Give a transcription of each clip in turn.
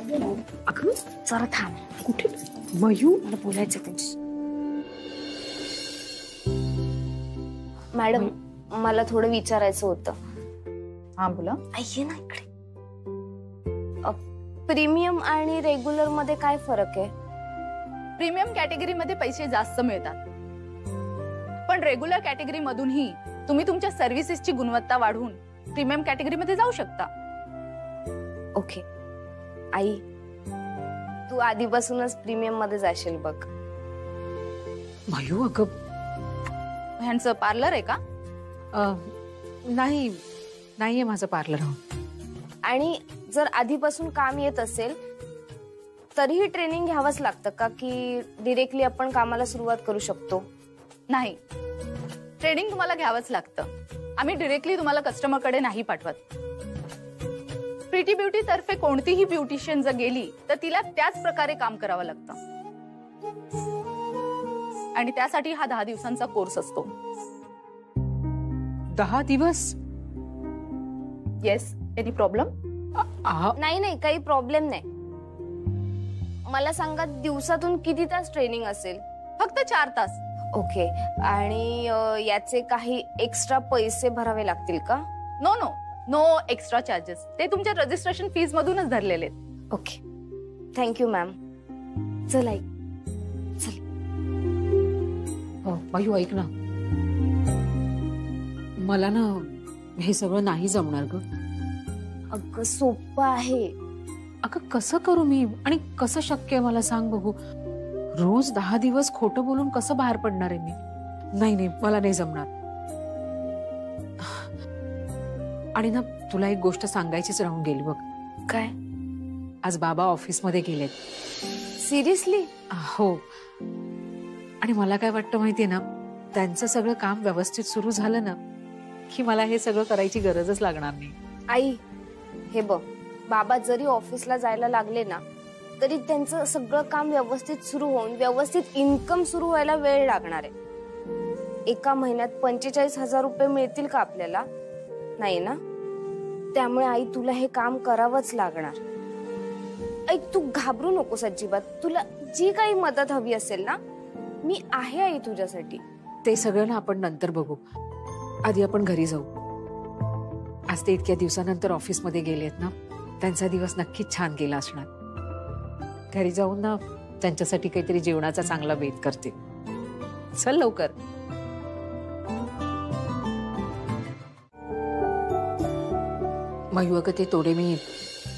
अगं जरा थांब. कुठे? मयू, मला बोलायचं त्यांच्याशी. मॅडम मला थोडं विचारायचं होतं. हा बोला. ये ना इकडे. प्रीमियम आणि रेग्युलर मध्ये काय फरक आहे? प्रीमियम कॅटेगरी मध्ये पैसे जास्त मिळतात, पण रेग्युलर कॅटेगरी मधूनही तुम्ही तुमच्या सर्व्हिसेसची गुणवत्ता वाढवून प्रीमियम कॅटेगरी मध्ये जाऊ शकता. ओके आई, तू आधीपासूनच प्रीमियम मध्ये जाशील बघ. मयू अगं ह्यांचं पार्लर आहे का? नाही, नाहीये माझं पार्लर. आणि जर आधीपासून काम येत असेल तरीही ट्रेनिंग घ्यावंच लागतं का, की डिरेक्टली आपण कामाला सुरुवात करू शकतो? नाही, ट्रेनिंग तुम्हाला घ्यावंच लागतं. आम्ही डिरेक्टली तुम्हाला कस्टमर कडे नाही पाठवत. प्रीटी ब्युटी तर्फे कोणतीही ब्युटिशियन जर गेली तर तिला त्याच प्रकारे काम करावं लागतं, आणि त्यासाठी हा 10 दिवसांचा कोर्स असतो. 10 दिवस? येस. Any problem? नाही नाही, काही प्रॉब्लेम नाही. मला सांगा दिवसातून किती तास ट्रेनिंग असेल? फक्त 4 तास. ओके. आणि याचे काही एक्स्ट्रा पैसे भरावे लागतील का? No no no extra charges. ते तुमच्या रजिस्ट्रेशन फीज मधूनच धरलेले आहेत. Okay, thank you ma'am. चल ऐक, चल. मयू ऐक ना, मला ना हे सगळं नाही जमणार ग. अगं सोपं आहे. अगं कसं करू मी, आणि कसं शक्य आहे मला सांग बघू. रोज 10 दिवस खोटं बोलून कसं बाहेर पडणार आहे मी? नाही नाही, मला नाही जमणार. आणि ना तुला एक गोष्ट सांगायचीच राहून गेली बघ. काय? आज बाबा ऑफिस मध्ये गेलेत. सिरियसली? हो. आणि मला काय वाटतं माहितीये ना, त्यांचं सगळं काम व्यवस्थित सुरू झालं ना की मला हे सगळं करायची गरजच लागणार नाही. आई हे बघ, बाबा जरी ऑफिसला जायला लागले ना तरी त्यांचं सगळं काम व्यवस्थित सुरू होऊन व्यवस्थित इन्कम सुरू व्हायला वेळ लागणार आहे. एका महिन्यात 45,000 रुपये मिळतील का आपल्याला? नाही ना. त्यामुळे आई तुला हे काम करावंच लागणार. ऐक, तू घाबरू नकोस अजिबात. तुला जी काही मदत हवी असेल ना, मी आहे आई तुझ्यासाठी. ते सगळं ना आपण नंतर बघू. आधी आपण घरी जाऊ. आज ते इतक्या दिवसानंतर ऑफिस मध्ये गेलेत ना, त्यांचा दिवस नक्कीच छान गेला असणार. घरी जाऊन ना त्यांच्यासाठी काहीतरी जेवणाचा चांगला बेत करते. चल लवकर. मयू अगं ते तोडे मी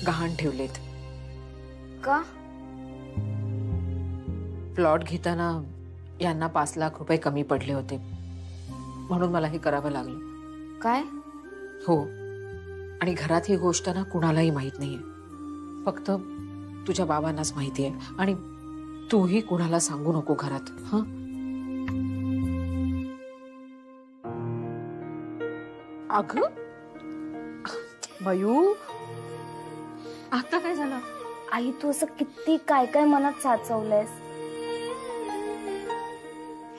गहाण ठेवलेत. का? प्लॉट घेताना यांना 5 लाख रुपये कमी पडले होते, म्हणून मला हे करावं लागलं. काय? हो. आणि घरात ही गोष्ट ना कुणालाही माहित नाहीये, फक्त तुझ्या बाबांनाच माहिती आहे. आणि तूही कुणाला सांगू नको घरात. हा? अगं मयू, आता काय झालं? आई तू असं किती काय काय मनात साचवलंयस.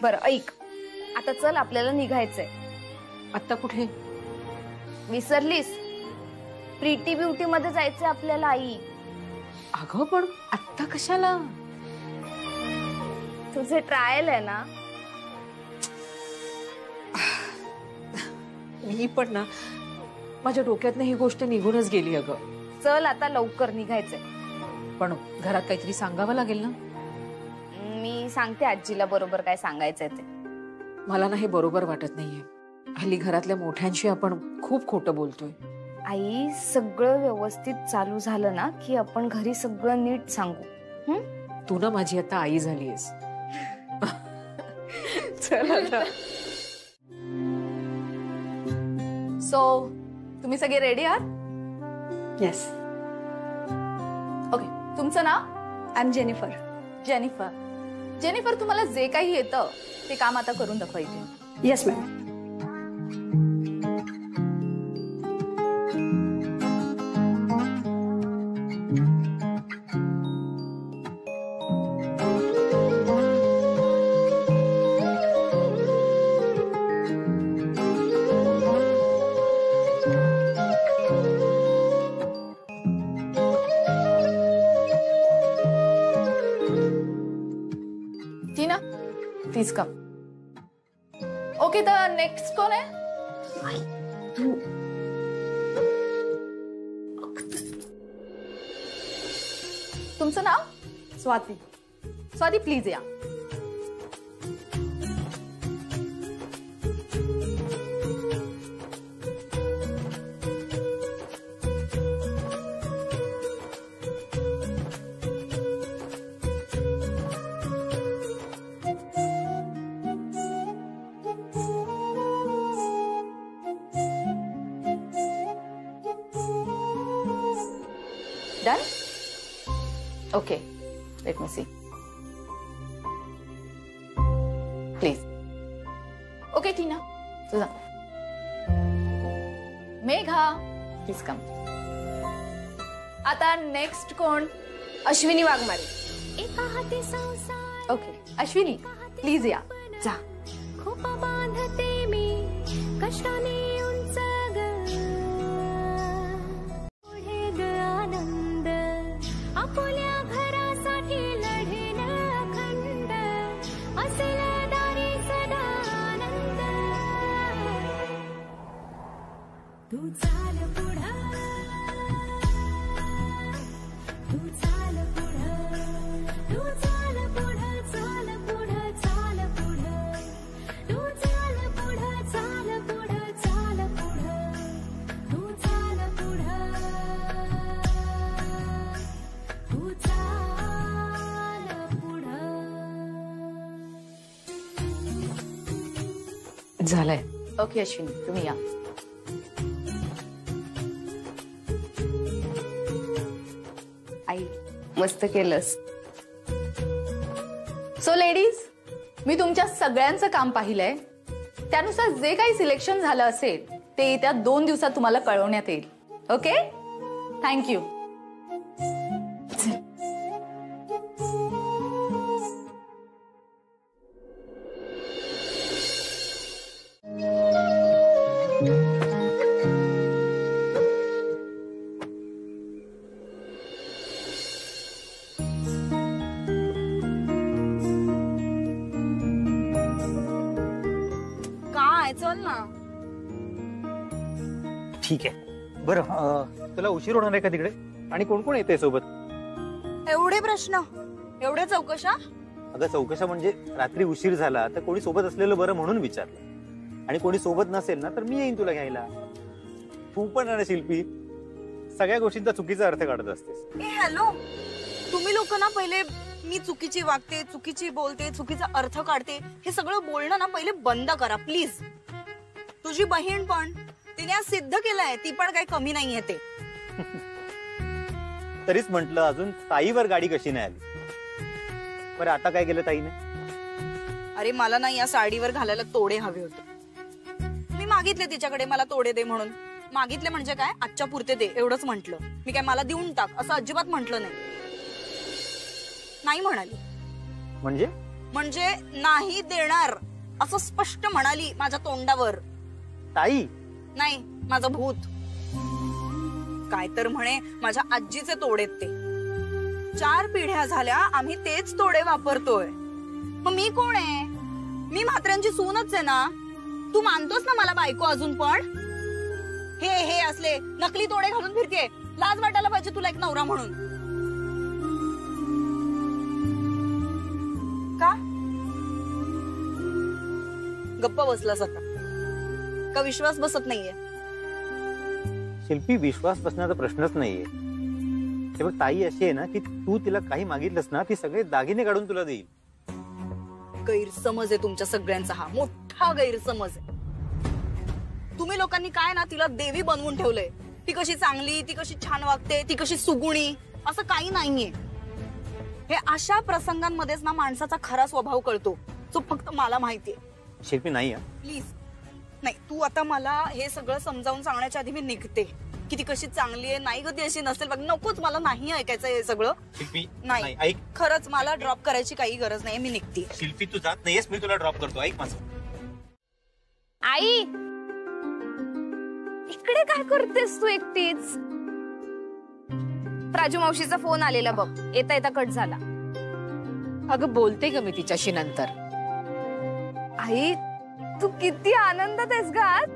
बरं ऐक, आता चल आपल्याला निघायचंय. आता कुठे? विसरलीस? प्रीटी ब्युटी मध्ये जायचंय आपल्याला आई. अगं पण आत्ता कशाला? तुझे ट्रायल आहे ना. मी पण ना माझ्या डोक्यातनं ही गोष्ट निघूनच गेली. अगं चल आता लवकर निघायचंय. पण घरात काहीतरी सांगावं लागेल ना. मी सांगते आजीला बरोबर काय सांगायचंय ते. मला ना हे बरोबर वाटत नाहीये. हल्ली घरातल्या मोठ्यांशी आपण खूप खोटं बोलतोय. आई सगळं व्यवस्थित चालू झालं ना की आपण घरी सगळं नीट सांगू. तू ना माझी आता आई झालीयस. चल आता. सो तुम्ही सगळे रेडी आहात? येस. ओके. तुमचं नाव? I am Jennifer. Jennifer. Jennifer, तुम्हाला जे काही येतं ते काम आता करून दाखवायचे. Yes ma'am. Please come. Okay, तर नेक्स्ट कोण आहे? तुमचं नाव? स्वाती. स्वाती, प्लीज या. Done? Okay, let me see. Please. Okay, Tina. Susan. Megha, please come. आता नेक्स्ट कोण? अश्विनी वाघमारे. ओके, अश्विनी प्लीज या. जा. खूप बांधते मी कष्टाने उंच ग पुढे ग आनंद आपल्या घरासाठी लढेन अखंड असेल दारी सदा आनंद तू चाल पुढं तू चाल पुढं तू चाल पुढं चाल पुढं चाल पुढं तू चाल पुढं चाल पुढं चाल पुढं तू चाल पुढं तू चाल पुढं. झालंय. ओके अश्विनी, तुम्ही या. आई मस्त केलंस. सो लेडीज, मी तुमच्या सगळ्यांचं काम पाहिलंय. त्यानुसार जे काही सिलेक्शन झालं असेल ते येत्या 2 दिवसात तुम्हाला कळवण्यात येईल. Okay, thank you. काय चल ना. ठीक आहे. बरं, तुला उशीर होणार आहे का तिकडे? आणि कोण कोण येते सोबत? एवढे प्रश्न, एवढ्या चौकशा? अगं चौकशा म्हणजे रात्री उशीर झाला तर कोणी सोबत असलेलं बरं म्हणून विचारलं. आणि कोणी सोबत नसेल ना तर मी येईन तुला घ्यायला. तू पण ना शिल्पी, सगळ्या गोष्टींचा चुकीचा अर्थ काढत असतेस. हॅलो, तुम्ही लोक ना पहिले मी चुकीची वागते, चुकीची बोलते, चुकीचा अर्थ काढते हे सगळं बोलणं ना पहिले बंद करा प्लीज. तुझी बहीण पण तिने आज सिद्ध केलंय, ती पण काही कमी नाहीये ते. तरीच म्हंटल अजून ताईवर गाडी कशी नाही आली. बरं आता काय केलं ताईने? अरे मला ना या साडीवर घालायला तोडे हवे होते. मी मागितले तिच्याकडे मला तोडे दे म्हणून. मागितले म्हणजे काय, आजच्या पुरते दे एवढंच म्हंटल मी. काय मला देऊन टाक असं अजिबात म्हंटल नाही. नाही म्हणाली. म्हणजे नाही देणार असं स्पष्ट म्हणाली माझ्या तोंडावर. ताई? नाही, माझं भूत. काय तर म्हणे माझ्या आजीचे तोडेत ते. 4 पिढ्या झाल्या आम्ही तेच तोडे वापरतोय. मग मी कोण आहे? मी म्हात्र्यांची सूनच आहे ना. तू मानतोस ना मला बायको अजून पण? हे असले नकली तोडे घालून फिरते. लाज वाटायला पाहिजे तुला एक नवरा म्हणून. का गप्पा बसलास आता? का विश्वास बसत नाहीये? शिल्पी, विश्वास बसण्याचा प्रश्नच नाहीये. हे बघ, ताई अशी आहे ना की तू तिला काही मागितलंस ना ती सगळे दागिने काढून तुला देईल. गैरसमज आहे तुमच्या सगळ्यांचा, हा मोठा गैरसमज आहे. तुम्ही लोकांनी काय ना तिला देवी बनवून ठेवलंय. ती कशी चांगली, ती कशी छान वागते, ती कशी सुगुणी, असं काही नाहीये. हे अशा प्रसंगांमध्येच ना माणसाचा खरा स्वभाव कळतो, जो फक्त मला माहितीये. शिल्पी नाही प्लीज नाही. तू आता मला हे सगळं समजावून सांगण्याच्या आधी मी निघते की ती कशी चांगली आहे. नाही ग ती अशी नसेल बघ. नकोच, मला नाही ऐकायचं हे सगळं. शिल्पी नाही, ऐक. खरंच मला ड्रॉप करायची काही गरज नाही. मी निघते. शिल्पी तू जात नाहीयेस, मी तुला ड्रॉप करतो. ऐक माझं. आई इकडे काय करतेस तू एकटीच? राजू मावशीचा फोन आलेला बघ, येता येता कट झाला. अगं बोलते ग मी तिच्याशी नंतर. आई तू किती आनंदात आहेस ग आज.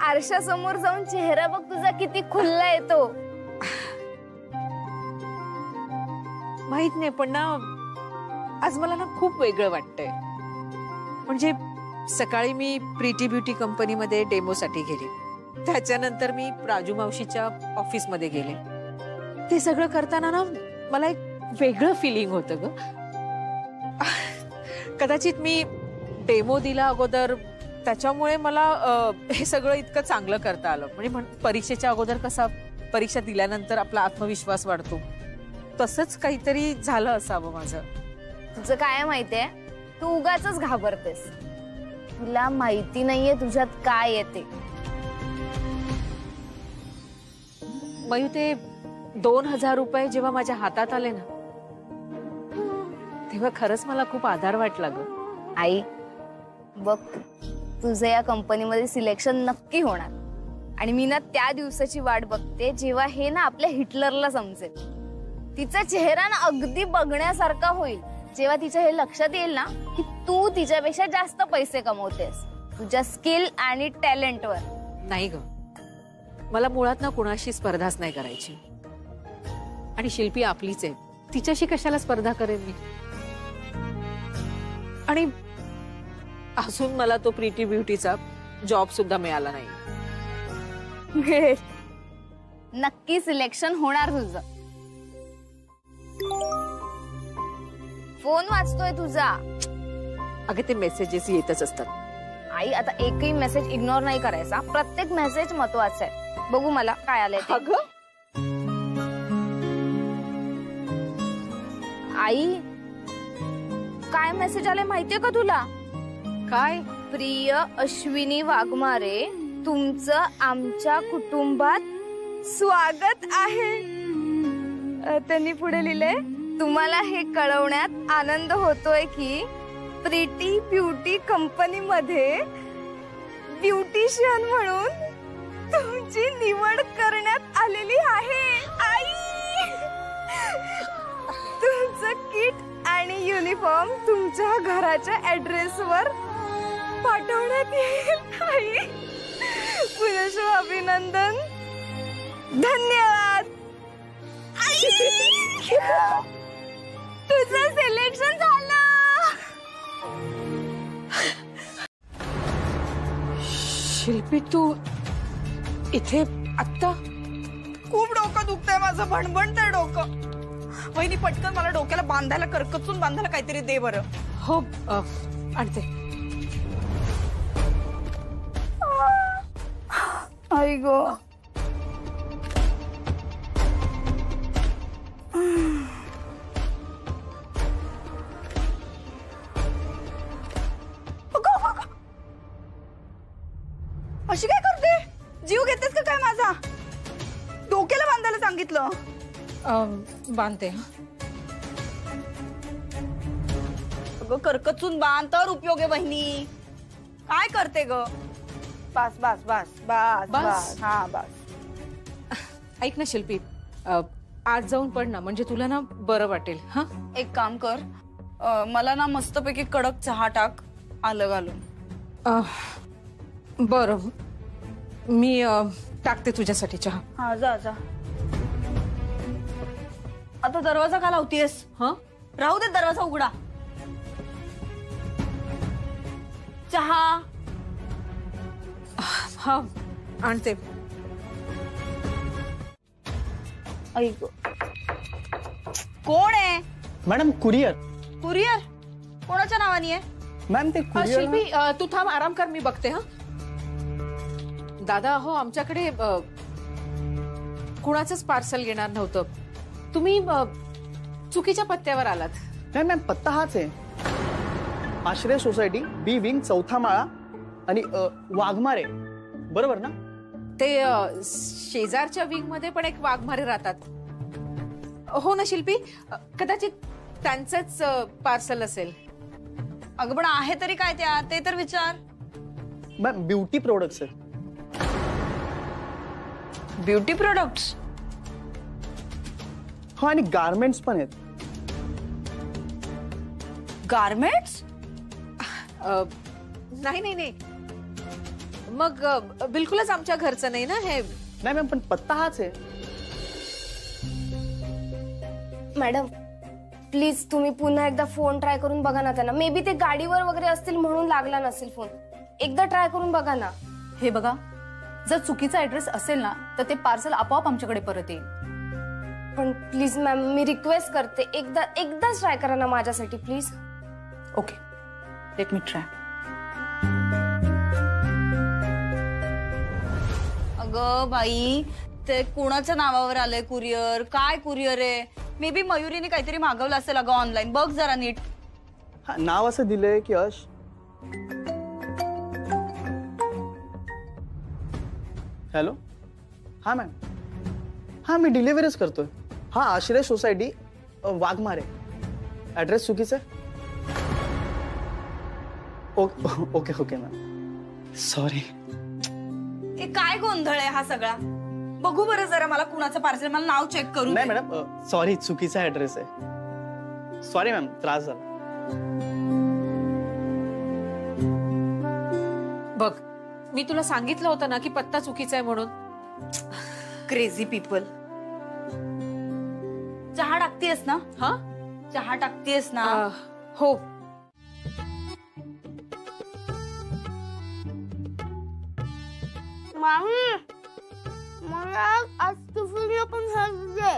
आरशासमोर जाऊन चेहरा बघ तुझा किती खुल्ला येतो. माहित नाही पण ना आज मला ना खूप वेगळं वाटतंय. म्हणजे सकाळी मी प्रीटी ब्युटी कंपनीमध्ये डेमोसाठी गेले, त्याच्यानंतर मी राजू मावशीच्या ऑफिसमध्ये गेले. ते सगळं करताना ना मला एक वेगळं फिलिंग होतं ग. कदाचित मी डेमो दिला अगोदर, त्याच्यामुळे मला हे सगळं इतकं चांगलं करता आलं. म्हणजे परीक्षेच्या अगोदर कसा परीक्षा दिल्यानंतर आपला आत्मविश्वास वाढतो, तसंच काहीतरी झालं असावं माझं. तुझं काय माहितीये, तू उगाचच घाबरतेस. तुला माहिती नाहीये तुझ्यात काय येते. मयू ते 2000 रुपये जेव्हा माझ्या हातात आले ना, तेव्हा खरंच मला खूप आधार वाटला ग. आई बघ, तुझं या कंपनीमध्ये सिलेक्शन नक्की होणार. आणि मी ना त्या दिवसाची वाट बघते जेव्हा हे ना आपल्या हिटलरला समजेल. तिचा चेहरा ना अगदी बघण्यासारखा होईल जेव्हा तिच्या हे लक्षात येईल ना की तू तिच्यापेक्षा जास्त पैसे कमवतेस तुझ्या स्किल आणि टॅलेंटवर. नाही ग, मला मुळात ना कुणाशी स्पर्धाच नाही करायची. आणि शिल्पी आपलीच आहे, तिच्याशी कशाला स्पर्धा करेन मी. आणि अजून मला तो प्रीटी ब्युटीचा जॉब सुद्धा मिळाला नाही. नक्की सिलेक्शन होणार तुझं. फोन वाचतोय तुझा. अगं ते मेसेजेस येतच असतात. आई आता एकही मेसेज इग्नोर नाही करायचा, प्रत्येक मेसेज महत्वाचा आहे. बघू मला काय आलंय ते. अगं आई काय मेसेज आलाय माहितीये का तुला? काय? प्रिय अश्विनी वाघमारे, तुमचं आमच्या कुटुंबात स्वागत आहे. त्यांनी पुढे लिहिलंय, तुम्हाला हे कळवण्यात आनंद होतोय की प्रीटी ब्युटी कंपनीमध्ये ब्युटिशियन म्हणून तुमची निवड करण्यात आलेली आहे. आई तुमचं किट आणि युनिफॉर्म तुमच्या घराच्या ऍड्रेसवर पाठवण्यात येईल. आई पुनश्च अभिनंदन, धन्यवाद. तुझं सिलेक्शन झालं. शिल्पी तू इथे आत्ता? खूप डोकं दुखतंय माझं, भणभणतंय डोकं. वहिनी पटकन मला डोक्याला बांधायला, करकचून बांधायला काहीतरी दे बरं. हो आणते. आई गो, अशी काय करते? जीव घेतेस का काय माझा? डोक्याला बांधायला सांगितलं. बांधते. अगं करकचून बांध तर उपयोग आहे बहिणी. काय करते ग? बस बस बस बस बस. हा बस. ऐक ना शिल्पी, आज जाऊन पड ना, म्हणजे तुला ना बरं वाटेल. हा एक काम कर, मला ना मस्तपैकी कडक चहा टाक, आलं घालून. बरं, मी टाकते तुझ्यासाठी चहा. हा जा जा. आता दरवाजा का लावतीयस? हा राहू दे, दरवाजा उघडा. चहा. हा आणते. ऐक, कोण आहे? Madam courier. कुरिअर कोणाच्या नावाने आहे? मॅम ते कुरिअर. शिल्पी तू थांब, आराम कर, मी बघते. हा दादा, हो आमच्याकडे कुणाचंच पार्सल येणार नव्हतं. तुम्ही चुकीच्या पत्त्यावर आलात. नाही मॅम, पत्ता हाच आहे. आश्रय सोसायटी, बी विंग, 4था माळा आणि वाघमारे, बरोबर ना? ते शेजारच्या विंग मध्ये पण एक वाघमारे राहतात. हो ना शिल्पी, कदाचित त्यांचंच पार्सल असेल. अगं पण आहे तरी काय त्या, ते तर विचार. मॅम ब्युटी प्रोडक्ट्स आहे. Beauty products? हो, आणि गारमेंट्स पण आहेत. गारमेंट्स? नाही नाही नाही, मग बिलकुलच आमच्या घरचं नाही ना हे. नाही मॅम, पण पत्ता हाच आहे. मॅडम प्लीज तुम्ही पुन्हा एकदा फोन ट्राय करून बघा ना त्यांना. मे बी ते गाडीवर वगैरे असतील म्हणून लागला नसेल फोन. एकदा ट्राय करून बघा ना. हे बघा, जर चुकीचा ऍड्रेस असेल ना तर ते पार्सल आपोआप आमच्याकडे परत येईल. पण प्लीज मॅम मी रिक्वेस्ट करते, एकदाच ट्राय करा ना माझ्यासाठी please. Okay, let me try. अगं बाई, ते कुणाच्या नावावर आलंय कुरिअर? काय कुरिअर आहे? मे बी मयुरीने काहीतरी मागवलं असेल अगं ऑनलाईन. बघ जरा नीट. हा, नाव असं दिलंय की यश. हॅलो, हा मॅम. हा, मी डिलिव्हरीच करतोय. हा, आश्रय सोसायटी वाघमारे. ऍड्रेस चुकीचा आहे. Okay okay ma'am, sorry. हे काय गोंधळ आहे हा सगळा? बघू बरं जरा मला कुणाचं पार्सल. मला नाव चेक करू. नाही मॅडम, सॉरी, चुकीचा ऍड्रेस आहे. सॉरी मॅम, त्रास झाला. बघ, मी तुला सांगितलं होतं ना की पत्ता चुकीचा आहे म्हणून. Crazy people. चहा टाकतेस ना? हा, चहा टाकतेस ना? हो. मामी मला आज टिफिनला पण सांगितले.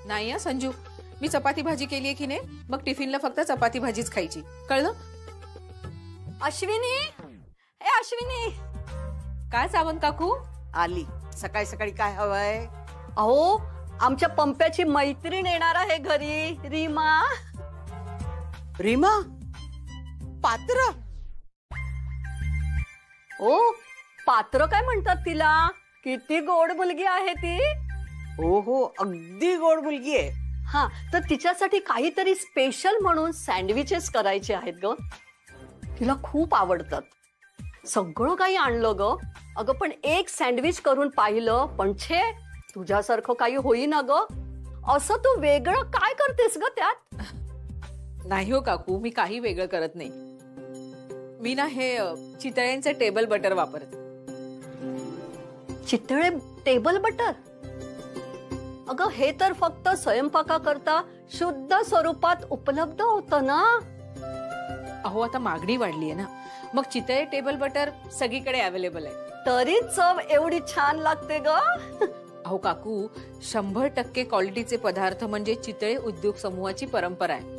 नाही संजू, मी चपाती भाजी केलीये की नाही, मग टिफिनला फक्त चपाती भाजीच खायची, कळलं? अश्विनी, ए अश्विनी, काय सावंत काकू? आली सकाळी सकाळी. काय हवंय? अहो, आमच्या पंप्याची मैत्रीण येणार आहे घरी, रीमा. रीमा पात्र? ओ, पात्र काय म्हणतात तिला? किती गोड मुलगी आहे ती. हो हो, अगदी गोड मुलगी आहे. हा, तर तिच्यासाठी काहीतरी स्पेशल म्हणून सँडविचेस करायचे आहेत ग. तिला खूप आवडतात. सगळं काही आणलं ग. अगं पण एक सँडविच करून पाहिलं, पण छे, तुझ्यासारखं काही होईना ग. असं तू वेगळं काय करतेस ग त्यात? नाही हो काकू, मी काही वेगळं करत नाही. मी ना हे चितळ्यांचे टेबल बटर वापरते. Chitale table butter? अगं हे तर फक्त स्वयंपाकाकरता शुद्ध स्वरूपात उपलब्ध होतं ना. अहो आता मागणी वाढली आहे ना, मग चितळे टेबल बटर सगळीकडे अवेलेबल आहे. तरी चव एवढी छान लागते ग. अहो काकू, 100% क्वालिटीचे पदार्थ म्हणजे चितळे उद्योग समूहाची परंपरा आहे.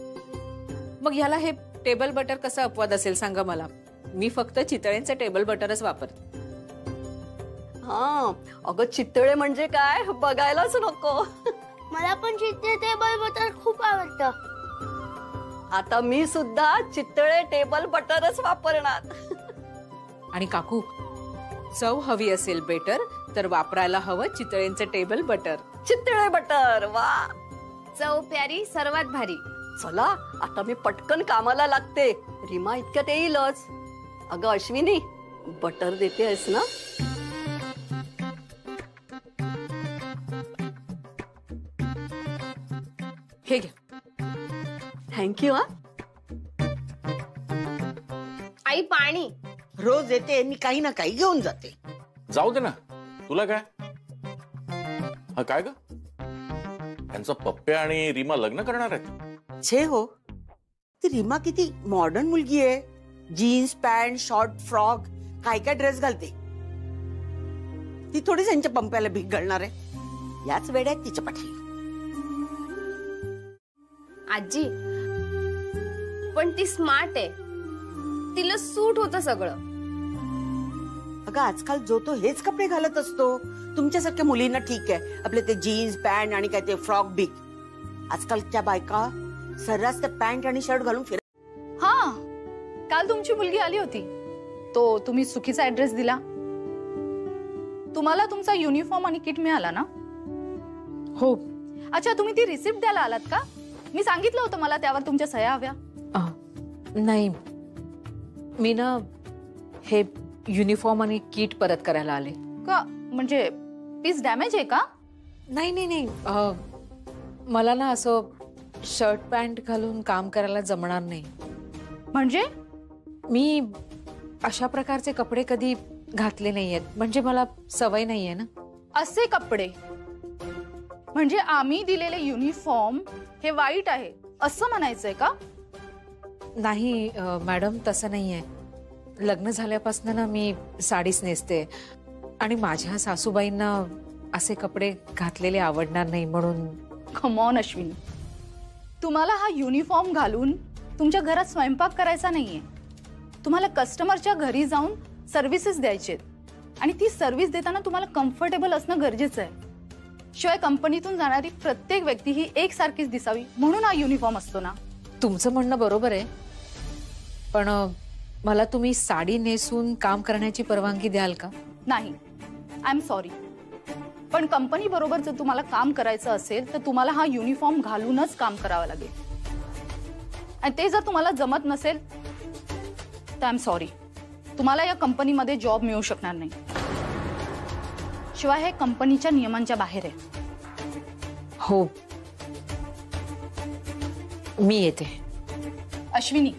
मग ह्याला हे टेबल बटर कसं अपवाद असेल सांगा मला. मी फक्त चितळेंचे टेबल बटरच वापरते. हा, अगं चितळे म्हणजे काय बघायलाच नको. मला पण चितळे टेबल बटर खूप आवडतं. आता मी सुद्धा चितळे टेबल बटरच वापरणार. आणि काकू, चव हवी असेल बेटर तर वापरायला हवं चितळेंचे टेबल बटर. चितळे बटर, वा. चव प्यारी सर्वात भारी. चला आता मी पटकन कामाला लागते. रीमा इतक्यात येईलच. अगं अश्विनी, बटर देतेस ना? हे घ्या. थँक्यू. हा, आई पाणी. रोज येते, मी काही ना काही घेऊन जाते. जाऊ दे ना, तुला काय. हा काय ग, त्यांचा पप्प्या आणि रीमा लग्न करणार आहेत? छे हो, ती रीमा किती मॉडर्न मुलगी आहे. जीन्स पॅन्ट, शॉर्ट फ्रॉक, काय काय ड्रेस घालते. ती थोडीच यांच्या पंप्याला भीक घालणार आहे. याच वेड्यात तिच्या पाठी. आजी पण ती स्मार्ट आहे, तिला सूट होतं सगळं. अगं आजकाल जो तो हेच कपडे घालत असतो. तुमच्यासारख्या मुलींना ठीक आहे, आपले ते जीन्स पॅन्ट आणि काय ते फ्रॉक बिक. आजकालच्या बायका सर्रास ते पॅन्ट आणि शर्ट घालून फिर. हा, काल तुमची मुलगी आली होती, तो तुम्ही चुकीचा ऍड्रेस दिला. तुम्हाला तुमचा युनिफॉर्म आणि किट मिळाला ना? हो. अच्छा, तुम्ही ती रिसिप्ट द्यायला आलात का? मी सांगितलं होतं मला त्यावर तुमच्या सह्या हव्या. नाही, मी ना हे युनिफॉर्म आणि किट परत करायला आले. का म्हणजे पीस डॅमेज आहे का? नाही नाही नाही, मला ना असं शर्ट पॅन्ट घालून काम करायला जमणार नाही. म्हणजे मी अशा प्रकारचे कपडे कधी घातले नाहीयेत, म्हणजे मला सवय नाहीये ना. असे कपडे म्हणजे आम्ही दिलेले युनिफॉर्म हे वाईट आहे असं म्हणायचंय का? नाही मॅडम, तसं नाहीये. लग्न झाल्यापासून ना मी साडीच नेसते आणि माझ्या सासूबाईंना असे कपडे घातलेले आवडणार नाही म्हणून. कम ऑन अश्विनी, तुम्हाला हा युनिफॉर्म घालून तुमच्या घरात स्वयंपाक करायचा नाहीये. तुम्हाला कस्टमरच्या घरी जाऊन सर्व्हिसेस द्यायचे आणि ती सर्व्हिस देताना तुम्हाला कम्फर्टेबल असणं गरजेचं आहे. शिवाय कंपनीतून जाणारी प्रत्येक व्यक्ती ही एकसारखीच दिसावी म्हणून हा युनिफॉर्म असतो ना. तुमचं म्हणणं बरोबर आहे, पण मला तुम्ही साडी नेसून काम करण्याची परवानगी द्याल का? नाही, आय एम सॉरी, पण कंपनी बरोबर जर तुम्हाला काम करायचं असेल तर तुम्हाला हा युनिफॉर्म घालूनच काम करावं लागेल. आणि ते जर तुम्हाला जमत नसेल तर आय एम सॉरी, तुम्हाला या कंपनीमध्ये जॉब मिळू शकणार नाही. शिवाय हे कंपनीच्या नियमांच्या बाहेर आहे. हो, मी येते. अश्विनी,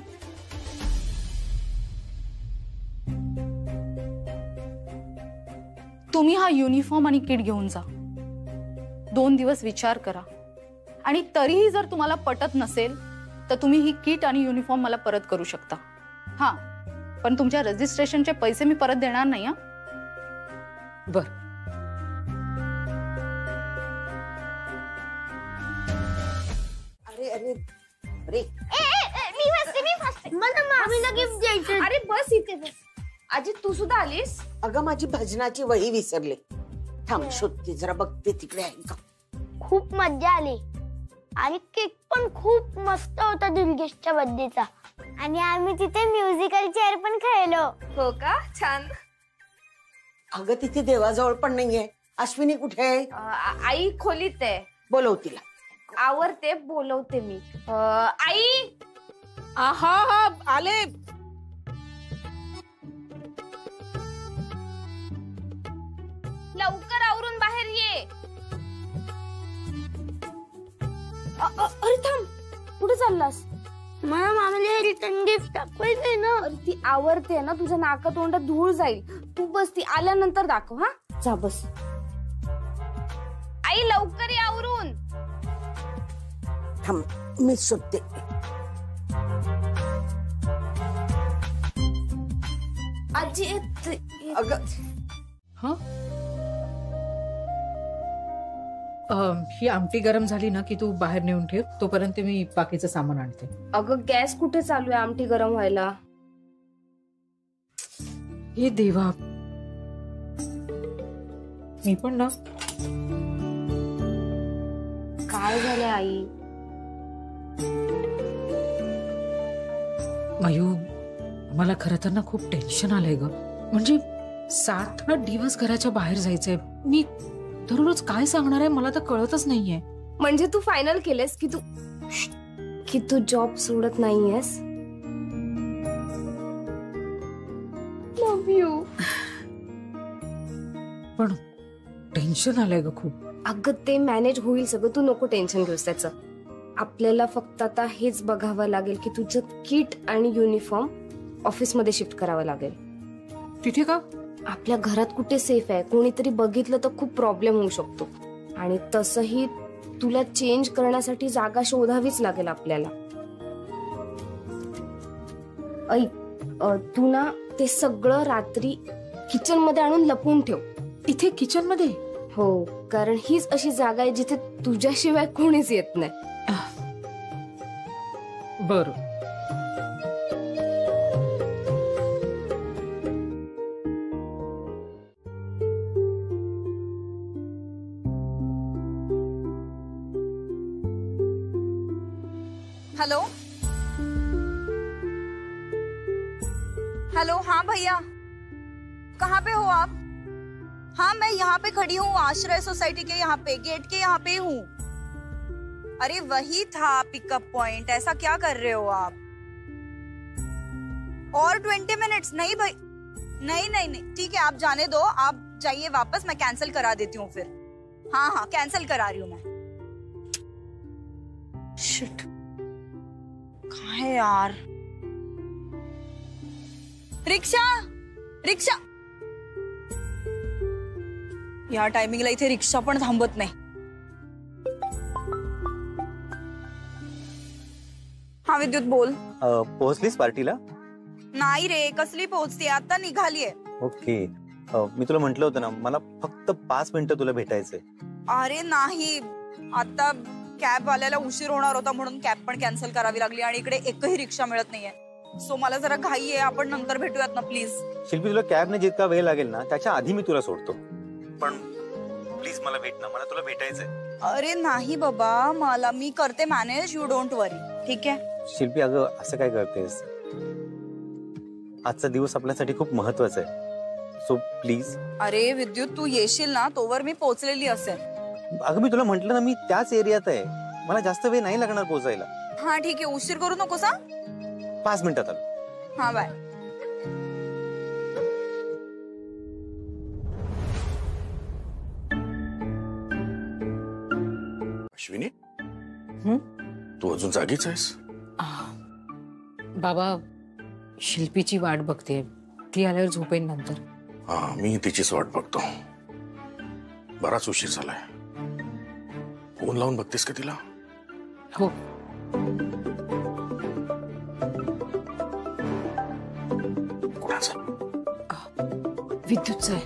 तुम्ही हा युनिफॉर्म आणि किट घेऊन जा. 2 दिवस विचार करा आणि तरीही जर तुम्हाला पटत नसेल तर तुम्ही ही किट आणि युनिफॉर्म मला परत करू शकता. हा, पण तुमच्या रजिस्ट्रेशनचे पैसे मी परत देणार नाही. हा, बर. अरे अरे अरे, मला मामीला गिफ्ट द्यायचं. अरे बस इथे बस. आजी तू सुद्धा आलीस? अगं माझी भजनाची वही विसरले. थांब शोधते जरा, बघते तिकडे आहे का. खूप मजा आली आणि केक पण खूप मस्त होता दुर्गेशच्या बर्थडेचा. आणि आम्ही तिथे म्युझिकल चेअर पण खेळलो. हो का? छान. अगं तिथे देवाजवळ पण नाहीये. अश्विनी कुठे आहे? आई खोलीत आहे. बोलव तिला. आवरते, बोलवते मी. आई. हा आले. लवकर आवरून बाहेर ये. अरे थांब, कुठे चाललास? मला मामाला रिटर्न गिफ्ट दाखवायचंय ना. अरे ती आवरते ना, तुझ्या नाका तोंडात धूळ जाईल. तू बस, ती आल्यानंतर दाखव. हा, जा बस. आई लवकर ये आवरून. थांब मी शोधते. आजी अगं हा, ही आमटी गरम झाली ना की तू बाहेर नेऊन ठेव, तोपर्यंत मी बाकीचं सामान आणते. अगं गॅस कुठे चालू आहे आमटी गरम व्हायला? हे देवा, मी पण ना. काय झालं आई? मयू, मला खरं तर ना खूप टेन्शन आलंय ग. म्हणजे 7 दिवस घराच्या बाहेर जायचंय. मी दररोज काय सांगणार आहे मला तर कळतच नाहीये. म्हणजे तू फायनल केलेस की तू जॉब सोडत नाहीयेस? Love you. पण टेन्शन आलंय ग खूप. अगं ते मॅनेज होईल सगळं, तू नको टेन्शन घेऊस त्याचं. आपल्याला फक्त आता हेच बघावं लागेल की तुझं किट आणि युनिफॉर्म ऑफिसमध्ये शिफ्ट करावं लागेल. तिथे का? आपल्या घरात कुठे सेफ आहे? कोणीतरी बघितलं तर खूप प्रॉब्लेम होऊ शकतो. आणि तसंही तुला चेंज करण्यासाठी जागा शोधावीच लागेल आपल्याला. तू ना ते सगळं रात्री किचन मध्ये आणून लपवून ठेव. इथे किचन मध्ये? हो, कारण हीच अशी जागा आहे जिथे तुझ्याशिवाय कोणीच येत नाही. बर. हेलो हेलो, हाँ भैया, कहाँ पे हो आप? हाँ मैं यहाँ पे खड़ी हूँ, आश्रय सोसाइटी के यहाँ पे, गेट के यहाँ पे हूँ. अरे वही था पिकअप पॉइंट. ऐसा क्या कर रहे हो आप? और 20 मिनट्स? नहीं भाई, नहीं नहीं नहीं, ठीक है आप जाने दो, आप जाइए वापस, मैं कैंसिल करा देती हूँ फिर. हाँ हाँ कैंसिल करा रही हूँ मैं. शिट, कहाँ है यार? रिक्षा रिक्षा. या टायमिंगला इथे रिक्षा पण थांबत नाही. हा विद्युत बोल. पोहोचलीस पार्टीला? नाही रे, कसली पोहोचते, आता निघालीये. ओके. मी तुला म्हंटल होतं ना, मला फक्त 5 मिनिटं तुला भेटायचंय. अरे नाही, आता कॅब वाल्याला उशीर होणार होता म्हणून कॅब पण कॅन्सल करावी लागली आणि इकडे एकही रिक्षा मिळत नाहीये. सो मला जरा घाई आहे, आपण नंतर भेटूयात ना प्लीज. शिल्पी, तुला कॅबने जितका वेळ लागेल ना त्याच्या आधी मी तुला सोडतो, पण प्लीज मला भेट ना, मला तुला भेटायचंय. अरे नाही बाबा, मी करते मॅनेज, यू डोंट वरी. ठीक आहे शिल्पी, अगं असं काय करतेस? आजचा दिवस आपल्यासाठी खूप महत्वाचा आहे, सो प्लीज. अरे विद्युत, तू येशील ना तोवर मी पोहोचलेली असेल. अगं मी तुला म्हंटल ना, मी त्याच एरियात आहे, मला जास्त वेळ नाही लागणार पोहोचायला. हा ठीक आहे, उशीर करू नकोस. 5 मिनिटात आलो. हा बाय. अश्विनी, तू अजून जागीच आहेस? बाबा, शिल्पीची वाट बघते, ती आल्यावर झोपेन नंतर. हा, मी तिचीच वाट बघतो. बराच उशीर झालाय. फोन लावून बघतेस का तिला? हो. कोणाचा? विद्युतचा आहे.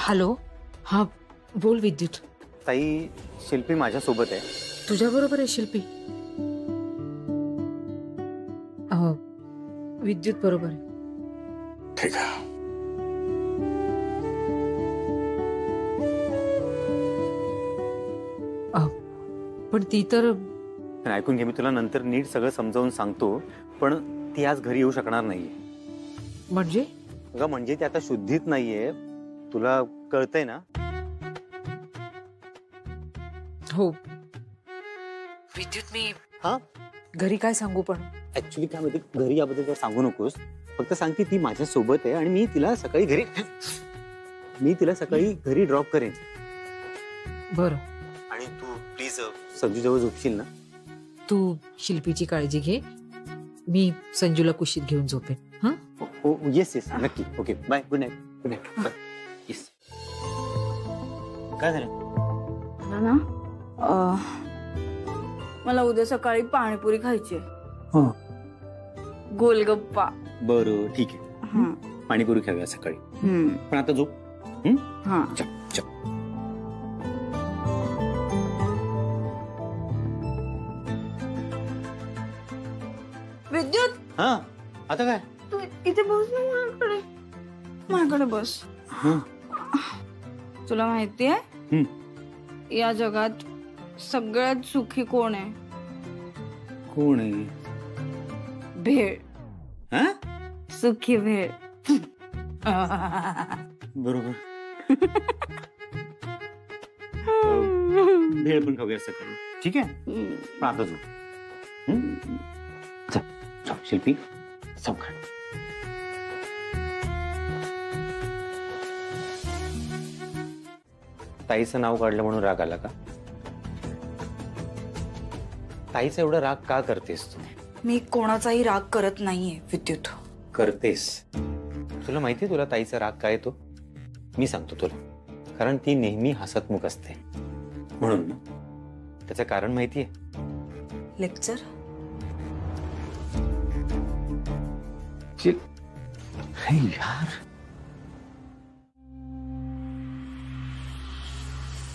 हॅलो. हा बोल विद्युत. ताई, शिल्पी माझ्या सोबत आहे. तुझ्या बरोबर आहे शिल्पी? विद्युत बरोबर आहे. ठीक आहे. पण ती तर ऐकून घे, मी तुला नंतर नीट सगळं समजावून सांगतो, पण ती आज घरी येऊ शकणार नाहीये. म्हणजे? अगं म्हणजे ती आता शुद्धीत नाहीये, तुला कळतंय ना? हो विद्युत, मी हा घरी काय सांगू? पण ऍक्च्युली काय माहिती, घरी याबद्दल सांगू नकोस, फक्त सांग की ती माझ्या सोबत आहे आणि मी तिला सकाळी घरी ड्रॉप करेन. बरं. आणि तू प्लीज संजू जवळ झोपशील ना? तू शिल्पीची काळजी घे, मी संजूला कुशीत घेऊन झोपेन. हा? हो येस येस, नक्की. Okay bye, good night. Good night, bye. Yes. काय झालं? ना मला उद्या सकाळी पाणीपुरी खायची. गोलगप्पा. बरं ठीक आहे, पाणीपुरी खाऊया सकाळी. पण आता झोप. विद्युत. हा आता काय? तू इथे बस ना, माझ्याकडे बस. तुला माहितीये या जगात सगळ्यात सुखी कोण आहे? कोण आहे? भेळ. सुखी भेळ. बरोबर. भेळ पण खाऊया सकाळी, ठीक आहे? पण आता झोप. शिल्पी सावकाश. ताईचं नाव काढलं म्हणून राग आला का? ताईचा एवढा राग का करतेस तू? मी कोणाचाही राग करत नाहीये विद्युत. करतेस. तुला माहितीये तुला ताईचा राग काय तो? मी सांगतो तुला. कारण ती नेहमी हसतमुख असते म्हणून. त्याचं कारण माहितीये? लेक्चर. यार,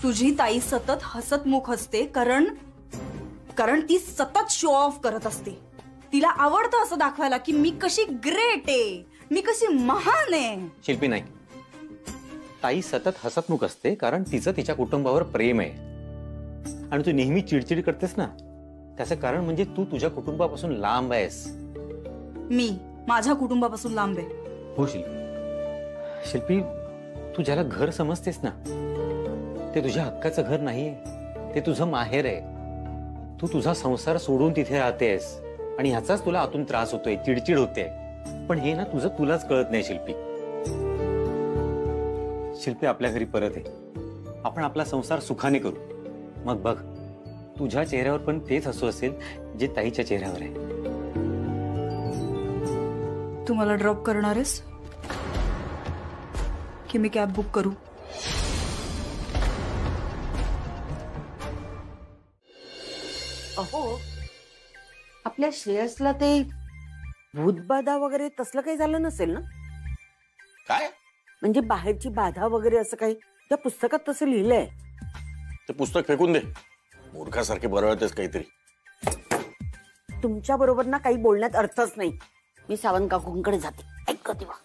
तुझी ताई सतत हसतमुख असते कारण ती सतत शो ऑफ करत असते. तिला आवडतं असं दाखवायला की मी कशी ग्रेट आहे, मी कशी महान आहे. शिल्पी नाही, ताई सतत हसतमुख असते कारण तिचं तिच्या कुटुंबावर प्रेम आहे. आणि तू नेहमी चिडचिड करतेस ना, त्याचं कारण म्हणजे तू तुझ्या कुटुंबापासून लांब आहेस. मी माझ्या कुटुंबापासून लांब आहे. हो शिल्पी, तू ज्याला घर समजतेस ना, ते तुझ्या हक्काचं घर नाहीये, ते तुझं माहेर आहे. तू तुझा संसार सोडून तिथे राहतेस आणि ह्याचाच तुला आतून त्रास होतोय, चिडचिड होते. पण हे ना तुझं तुलाच कळत नाही शिल्पी. शिल्पी, आपल्या घरी परत आहे, आपण आपला संसार सुखाने करू. मग बघ, तुझ्या चेहऱ्यावर पण तेच हसू असेल जे ताईच्या चेहऱ्यावर आहे. तू मला ड्रॉप करणार आहेस की मी कॅब बुक करू? अहो, आपल्या श्रेयसला ते भूतबाधा वगैरे तसलं काही झालं नसेल ना? काय म्हणजे बाहेरची बाधा वगैरे असं काही त्या पुस्तकात तसं लिहिलंय. ते पुस्तक फेकून दे. मूर्खासारखे बरळतेस काहीतरी. तुमच्या बरोबर ना काही बोलण्यात अर्थच नाही. मी सावंत काकूंकडे जाते. ऐक तेव्हा.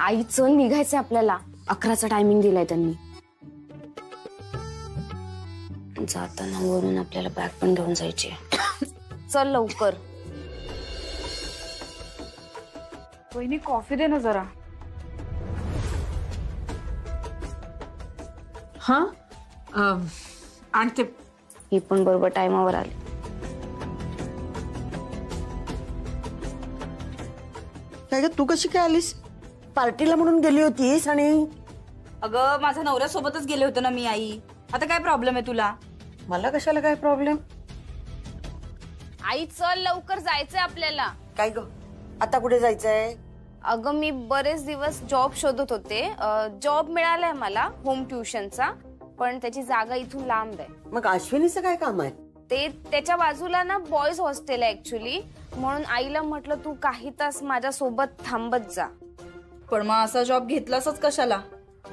आईचं निघायचंय आपल्याला. 11चा टायमिंग दिलाय त्यांनी. जाताना वरून आपल्याला बॅग पण घेऊन जायची. चल लवकर. वहिनी कॉफी दे ना जरा. हा आणते. ही पण बरोबर टायमावर आली. काय ग, तू कशी काय आलीस? पार्टीला म्हणून गेली होतीस आणि अगं माझ्या नवऱ्यासोबतच गेले होते ना मी. आई, आता काय प्रॉब्लेम आहे तुला? मला कशाला काय प्रॉब्लेम? आई चल लवकर जायचंय आपल्याला. काय ग, आता कुठे जायचंय? अगं मी बरेच दिवस जॉब शोधत होते. जॉब मिळालाय मला होम ट्युशनचा, पण त्याची जागा इथून लांब आहे. मग अश्विनीचं काय काम आहे? ते त्याच्या बाजूला ना बॉयज हॉस्टेल आहे ऍक्च्युली. म्हणून आईला म्हटलं तू काही तास माझ्या सोबत थांबत जा. पण मग असा जॉब घेतलासच कशाला?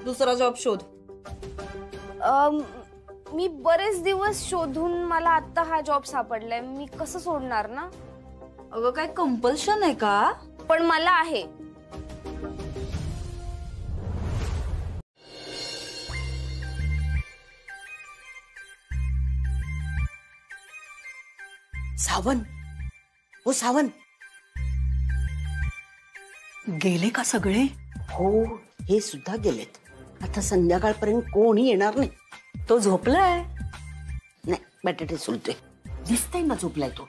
दुसरा जॉब शोध. मी बरेच दिवस शोधून मला आता हा जॉब सापडलाय. मी कसं सोडणार ना? अगं काय कंपल्शन आहे का? पण मला आहे. सावंत, हो सावंत. गेले का सगळे? हो, हे सुद्धा गेलेत. आता संध्याकाळपर्यंत कोणी येणार नाही. तो झोपलाय. नाही, बटाटे सुलतोय. दिसतंय ना झोपलाय तो.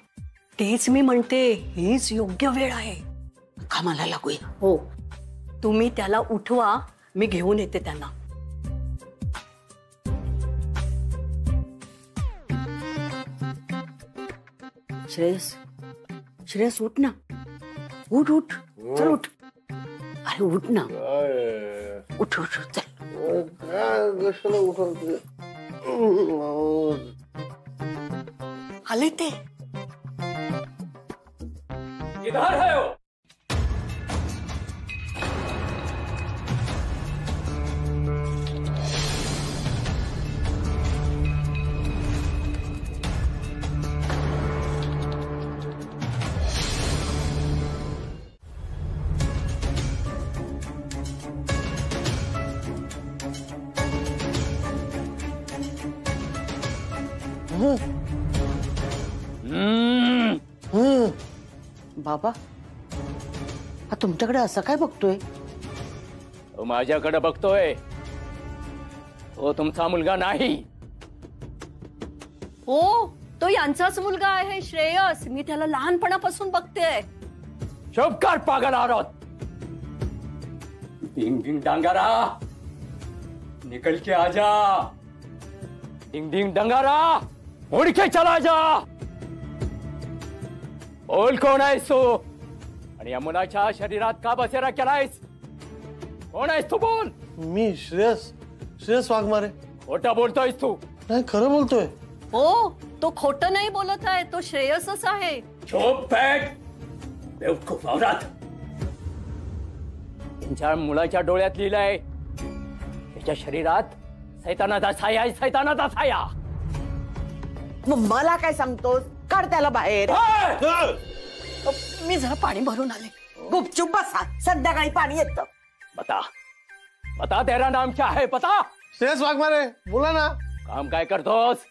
तेच मी म्हणते, हीच योग्य वेळ आहे. कामाला लागूया. हो, तुम्ही त्याला उठवा, मी घेऊन येते त्यांना. श्रेयस, श्रेयस उठ ना. उठ उठ, चल उठ. अरे उठ ना. उठ उठ चल. आले ते. किधर है वो? बाबा, हा तुमच्याकडे असं काय बघतोय? तो माझ्याकडे बघतोय. तो तुमचा मुलगा नाही. हो, तो यांचाच मुलगा आहे श्रेयस. मी त्याला लहानपणापासून बघते. चुप कर पागल औरत. डिंग डिंग डंगारा, निकल के आजा. डिंग डिंग डंगारा, उड़ के चला जा. बोल कोण आहेस तू? आणि या मुलाच्या शरीरात का बसेरा केलायस? कोण आहेस तू? बोल. मी श्रेयस वाघमारे. खोटा बोलतोयस तू? नाही, खरं बोलतोय. हो, तो खोटं नाही बोलत आहे. तो श्रेयसच आहे. चुप बैठ बेवकूफ औरत. त्यांच्या मुलाच्या डोळ्यात लिहिलंय त्याच्या शरीरात सैतानाचा छाया आहे. सैतानाचा छाया. मग मला काय सांगतोस? काढ त्याला बाहेर. मी जरा पाणी भरून आले. गुपचूप बसा, संध्याकाळी पाणी येतं. बता बता तेरा नाम क्या है? बता. श्रेयस वाघमारे. बोला ना. काम काय करतोस?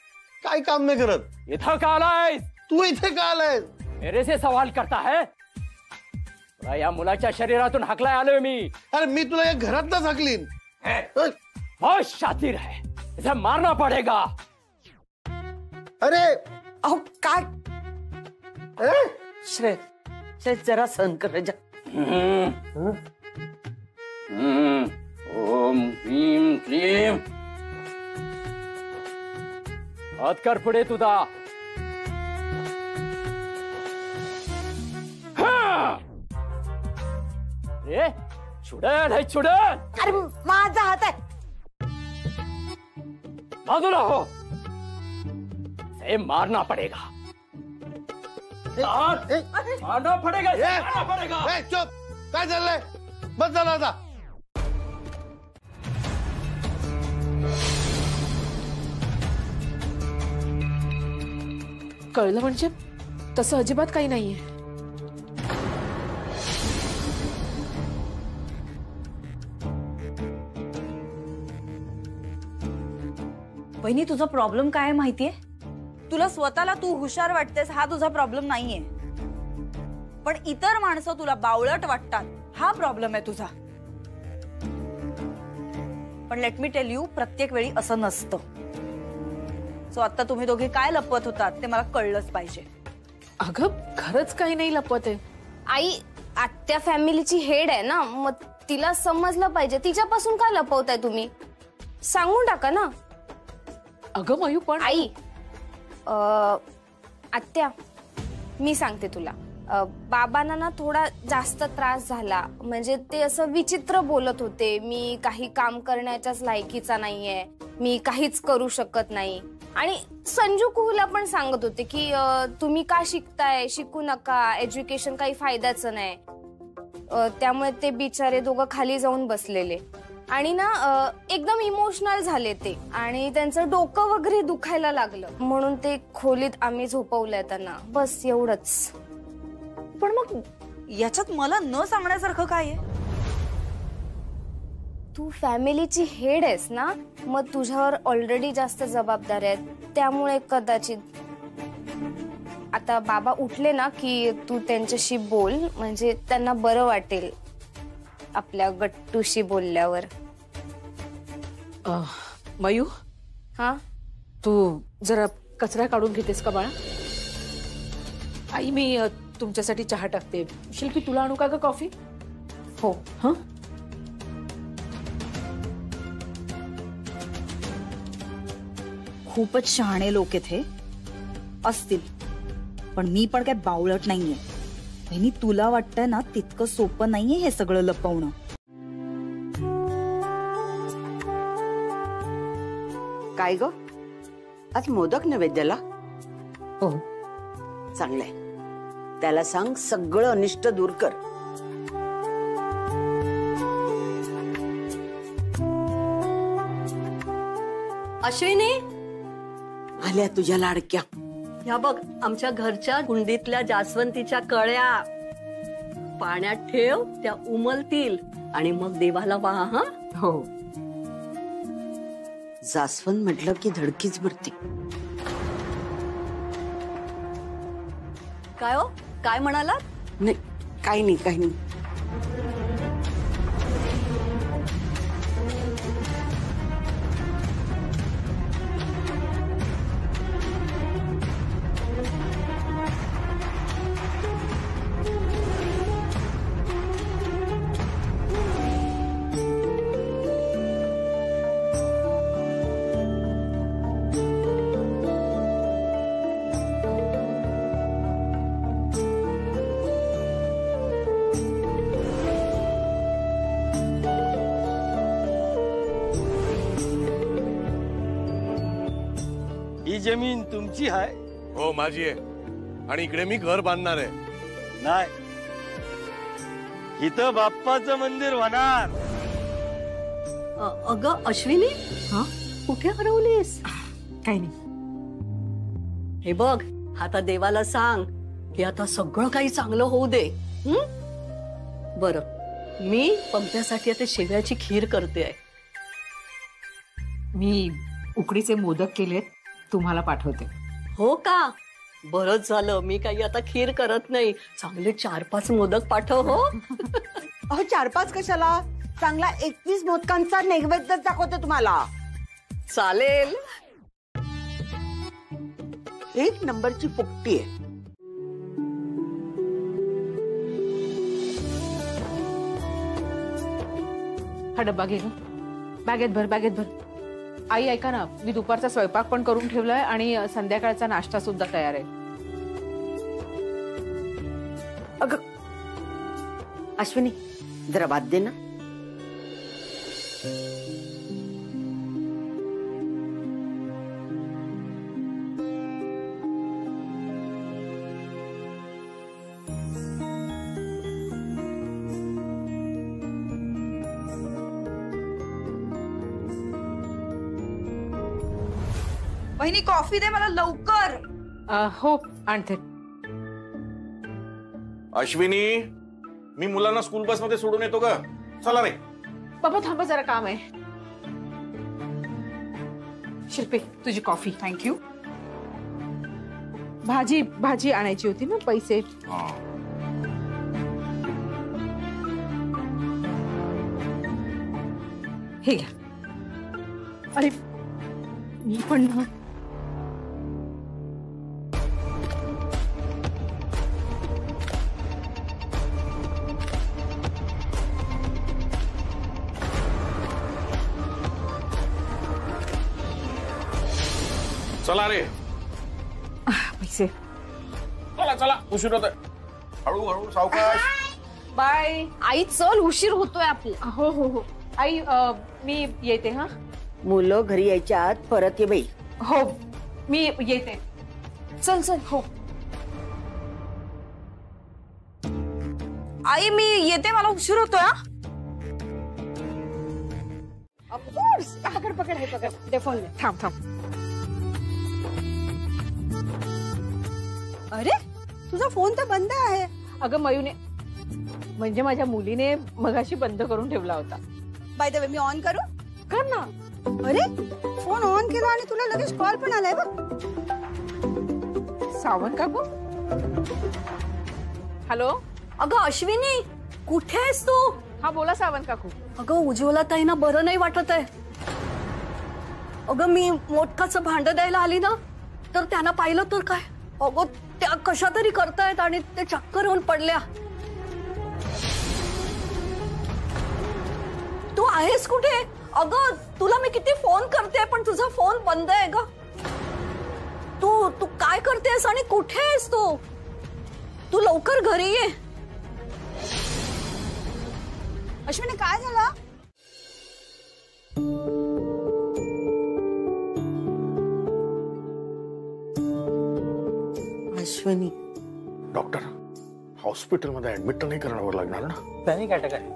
काय काम नाही करत. इथं का आलायस? तू इथे का आलायस? मेरे से सवाल करता है? तुला या मुलाच्या शरीरातून हाकलाय आलोय मी. अरे मी तुला या घरातच हाकलीन. बहुत शातिर है, इसे मारना पड़ेगा. अरे अहो काय? श्रेय जरा सहन कर जा. ओम ह्रीम क्लीम. हात कर पुढे तुझा. चुड़ैल है चुड़ैल। अरे माझा हात आहे. बाजूला हो, से मारना पड़ेगा. मारना पड़ेगा, मारना पड़ेगा. चुप, काय चाललंय? बस झालं आता. कळलं म्हणजे तसं अजिबात काही नाहीये. वहिनी, तुझा प्रॉब्लेम काय आहे माहितीये? तुला स्वतःला तू हुशार वाटतेस हा तुझा प्रॉब्लेम नाहीये, पण इतर माणसं तुला बावळट वाटतात हा प्रॉब्लेम आहे तुझा. पण लेट मी टेल यू, प्रत्येक वेळी असं नसतं. सो आता तुम्ही दोघे काय लपवत होतात ते मला कळलंच पाहिजे. अगं खरंच काही नाही लपवत आहे. आई आत्या फॅमिलीची हेड आहे ना, मग तिला समजलं पाहिजे. तिच्यापासून काय लपवताय तुम्ही? सांगून टाका ना. अगं मयू पण आई आत्या मी सांगते तुला, बाबांना ना थोडा जास्त त्रास झाला. म्हणजे ते असं विचित्र बोलत होते, मी काही काम करण्याच्याच लायकीचा नाहीये, मी काहीच करू शकत नाही. आणि संजू कुहूला पण सांगत होते की तुम्ही का शिकताय, शिकू नका, एज्युकेशन काही फायद्याचं नाही. त्यामुळे ते बिचारे दोघं खाली जाऊन बसलेले आणि ना एकदम इमोशनल झाले ते, आणि त्यांचं डोकं वगैरे दुखायला लागलं. म्हणून ते खोलीत आम्ही झोपवलंय त्यांना, बस एवढंच. पण मग याच्यात मला न सांगण्यासारखं काय आहे? तू फॅमिलीची हेड आहेस ना, मग तुझ्यावर ऑलरेडी जास्त जबाबदारी आहेत, त्यामुळे कदाचित. आता बाबा उठले ना की तू त्यांच्याशी बोल, म्हणजे त्यांना बरं वाटेल आपल्या गट्टूशी बोलल्यावर. मयू, हा तू जरा कचरा काढून घेतेस का बाळा? आई मी तुमच्यासाठी चहा टाकते. शिल्पी तुला आणू का ग कॉफी? हो. हा खूपच शहाणे लोक इथे असतील, पण मी पण काय बावळट नाहीये. वहिनी, तुला वाटतंय ना तितकं सोपं नाहीये हे सगळं लपवणं. काय ग, आज मोदक नैवेद्याला? हो. चांगलंय. त्याला सांग सगळं अनिष्ट दूर कर. अश्विनी, आल्या तुझ्या लाडक्या. ह्या बघ, आमच्या घरच्या कुंडीतल्या जास्वंतीच्या कळ्या पाण्यात ठेव, त्या उमलतील आणि मग देवाला वाहा. हा हो. जास्वंद म्हटलं की धडकीच भरती. काय हो, काय म्हणाला? नाही, काही नाही, काही नाही. ही जमीन तुमची आहे? हो, माझी आहे. आणि इकडे मी घर बांधणार आहे. नाही, इथं बाप्पाचं मंदिर होणार. अगं अश्विनी, हा कुठे हरवलीस? काही नाही. हे बघ, आता देवाला सांग की आता सगळं काही चांगलं होऊ दे. बरं, मी पंप्यासाठी आता शेवयाची खीर करते. मी उकडीचे मोदक केलेत, तुम्हाला पाठवते. हो का? बरंच झालं. मी काही आता खीर करत नाही. चांगले 4-5 मोदक पाठव. हो. अहो 4-5 कशाला? चांगला 21 मोदकांचा नैवेद्य दाखवते तुम्हाला. चालेल. 1 नंबरची फुकटी आहे. हा डब्बा घे ग, बॅगेत भर, बॅगेत भर. आई ऐका ना, मी दुपारचा स्वयंपाक पण करून ठेवलाय आणि संध्याकाळचा नाश्ता सुद्धा तयार आहे. अगं अश्विनी, जरा भात दे ना. वहिनी कॉफी दे मला लवकर. हो आणते. अश्विनी, मी मुलांना स्कूल बस मध्ये सोडून येतो का? चला रे. बाबा थांबा, जरा काम आहे. शिल्पी तुझी कॉफी. थँक्यू. भाजी आणायची होती ना, पैसे. हे घ्या. अरे मी पण ना. चला रे. पैसे. चला चला, उशीर होतोय. हळूहळू सावकाश. बाय. आई चल, उशीर होतोय आपला. हो हो हो आई, मी येते. हा मुलं घरी यायच्या आत परत ये बाई. हो मी येते. चल चल. हो. आई मी येते, मला उशीर होतोय. ऑफकोर्स. पकड पकड, हे पकड. दे फोन. थांब थांब. अरे तुझा फोन तर बंद आहे. अगं मयूने, म्हणजे माझ्या मुलीने मगाशी बंद करून ठेवला होता. By the way me on करू? कर ना. अरे फोन ऑन केला आणि तुला लगेच कॉल पण आलाय बघ. सावंत काकू. हॅलो. अगं अश्विनी, कुठे आहेस तू? हा बोला सावंत काकू. अगं उज्ज्वला ताईंना बरं नाही वाटत आहे. अगं मी मोटकाचं भांड द्यायला आली ना, तर त्यांना पाहिलं तर काय, अगं त्या कशा तरी करतायत आणि ते चक्कर होऊन पडल्या. तू आहेस कुठे? अगं तुला मी किती फोन करते पण तुझा फोन बंद आहे ग. तू तू काय करतेस आणि कुठे आहेस तू? तू लवकर घरी ये. अश्विनी काय झालं? अश्विनी, डॉक्टर, हॉस्पिटलमध्ये ऍडमिट नाही करण्यावर लागणार ना? पॅनिक अटॅक आहे.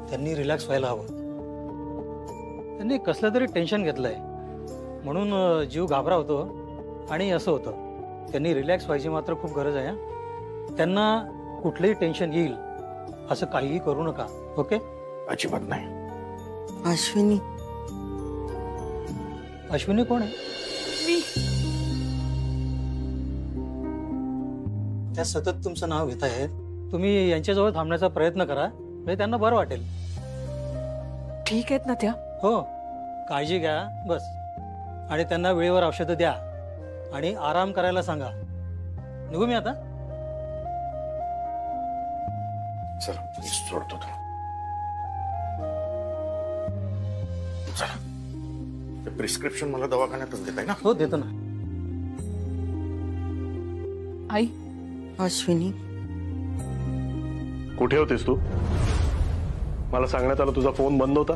त्यांनी रिलॅक्स व्हायला हवं. त्यांनी कसलं तरी टेन्शन घेतलंय म्हणून जीव घाबरावतो आणि असं होतं. त्यांनी रिलॅक्स व्हायची मात्र खूप गरज आहे. त्यांना कुठलंही टेन्शन येईल असं काहीही करू नका. ओके? अजिबात नाही. अश्विनी. अश्विनी कोण आहे? मी. त्या सतत तुमचं नाव घेत आहेत. तुम्ही यांच्याजवळ थांबण्याचा प्रयत्न करा, म्हणजे त्यांना बरं वाटेल. ठीक आहेत ना त्या? हो, काळजी घ्या बस. आणि त्यांना वेळेवर औषधं द्या आणि आराम करायला सांगा. निघू मी आता? चला मी सोडतो तो. चला. ते प्रिस्क्रिप्शन मला दवाखान्यातच देताय ना? हो देतो ना. आई. अश्विनी, कुठे होतीस तू? मला सांगण्यात आलं तुझा फोन बंद होता.